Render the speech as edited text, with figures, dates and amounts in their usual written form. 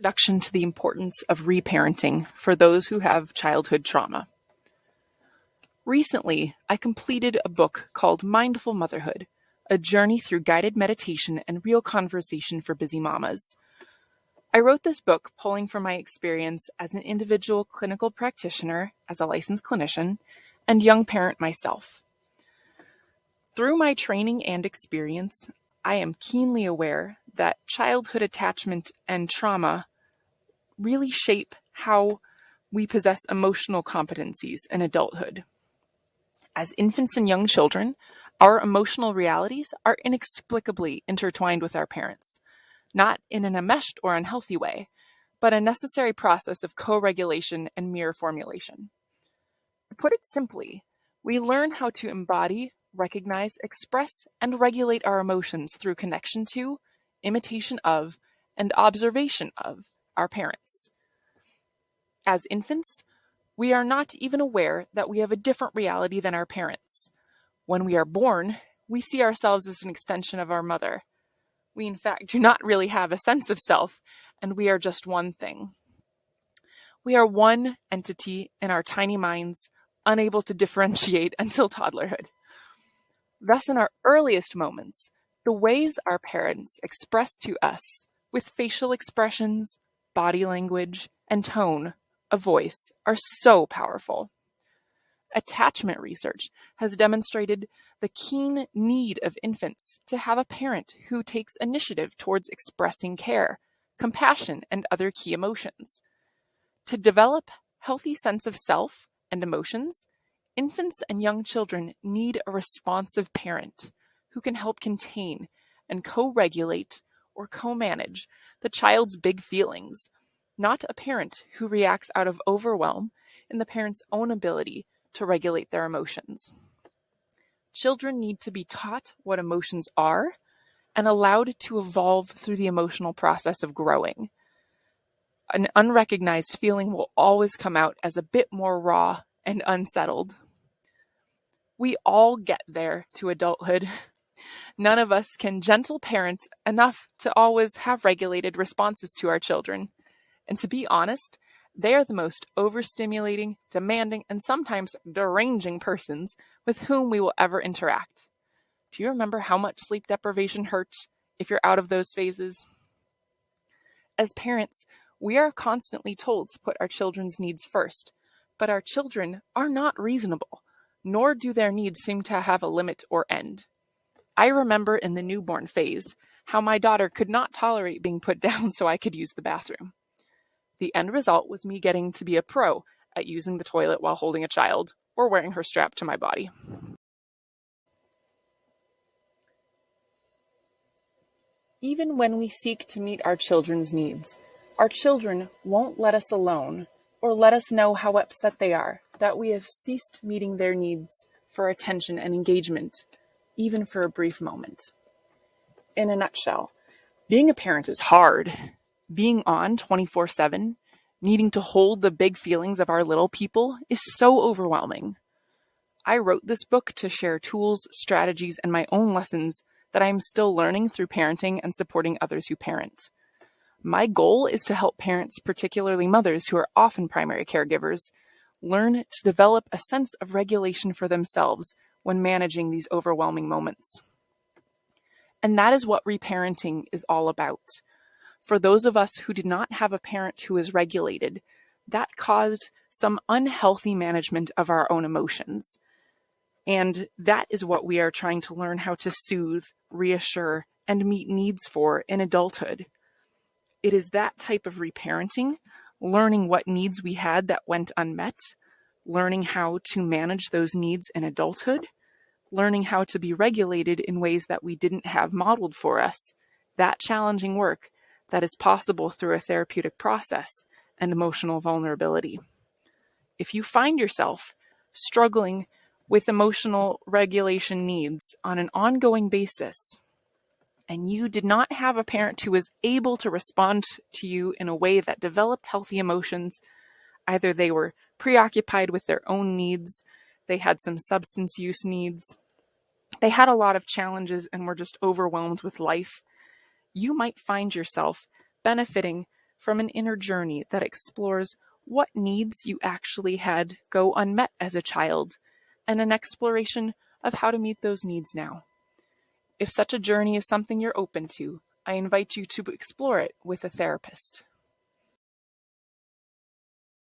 Introduction to the importance of reparenting for those who have childhood trauma. Recently, I completed a book called Mindful Motherhood, a journey through guided meditation and real conversation for busy mamas. I wrote this book pulling from my experience as an individual clinical practitioner, as a licensed clinician, and young parent myself. Through my training and experience, I am keenly aware that childhood attachment and trauma really shape how we possess emotional competencies in adulthood. As infants and young children, our emotional realities are inexplicably intertwined with our parents, not in an enmeshed or unhealthy way, but a necessary process of co-regulation and mirror formulation. To put it simply, we learn how to embody, recognize, express, and regulate our emotions through connection to, imitation of, and observation of our parents. As infants, we are not even aware that we have a different reality than our parents. When we are born, we see ourselves as an extension of our mother. We, in fact, do not really have a sense of self, and we are just one thing. We are one entity in our tiny minds, unable to differentiate until toddlerhood. Thus, in our earliest moments, the ways our parents express to us, with facial expressions, body language, and tone of voice, are so powerful. Attachment research has demonstrated the keen need of infants to have a parent who takes initiative towards expressing care, compassion, and other key emotions. To develop healthy sense of self and emotions, infants and young children need a responsive parent who can help contain and co-regulate or co-manage the child's big feelings, not a parent who reacts out of overwhelm in the parent's own ability to regulate their emotions. Children need to be taught what emotions are and allowed to evolve through the emotional process of growing. An unrecognized feeling will always come out as a bit more raw and unsettled. We all get there to adulthood. None of us can gentle parent enough to always have regulated responses to our children. And to be honest, they are the most overstimulating, demanding, and sometimes deranging persons with whom we will ever interact. Do you remember how much sleep deprivation hurts if you're out of those phases? As parents, we are constantly told to put our children's needs first, but our children are not reasonable, nor do their needs seem to have a limit or end. I remember in the newborn phase how my daughter could not tolerate being put down so I could use the bathroom. The end result was me getting to be a pro at using the toilet while holding a child or wearing her strapped to my body. Even when we seek to meet our children's needs, our children won't let us alone or let us know how upset they are that we have ceased meeting their needs for attention and engagement, even for a brief moment. In a nutshell, being a parent is hard. Being on 24/7, needing to hold the big feelings of our little people is so overwhelming. I wrote this book to share tools, strategies, and my own lessons that I am still learning through parenting and supporting others who parent. My goal is to help parents, particularly mothers who are often primary caregivers, learn to develop a sense of regulation for themselves when managing these overwhelming moments. And that is what reparenting is all about. For those of us who did not have a parent who is regulated, that caused some unhealthy management of our own emotions. And that is what we are trying to learn how to soothe, reassure, and meet needs for in adulthood. It is that type of reparenting, learning what needs we had that went unmet, learning how to manage those needs in adulthood, learning how to be regulated in ways that we didn't have modeled for us, that challenging work that is possible through a therapeutic process and emotional vulnerability. If you find yourself struggling with emotional regulation needs on an ongoing basis, and you did not have a parent who was able to respond to you in a way that developed healthy emotions, either they were preoccupied with their own needs, they had some substance use needs, they had a lot of challenges and were just overwhelmed with life, you might find yourself benefiting from an inner journey that explores what needs you actually had go unmet as a child, and an exploration of how to meet those needs now. If such a journey is something you're open to, I invite you to explore it with a therapist.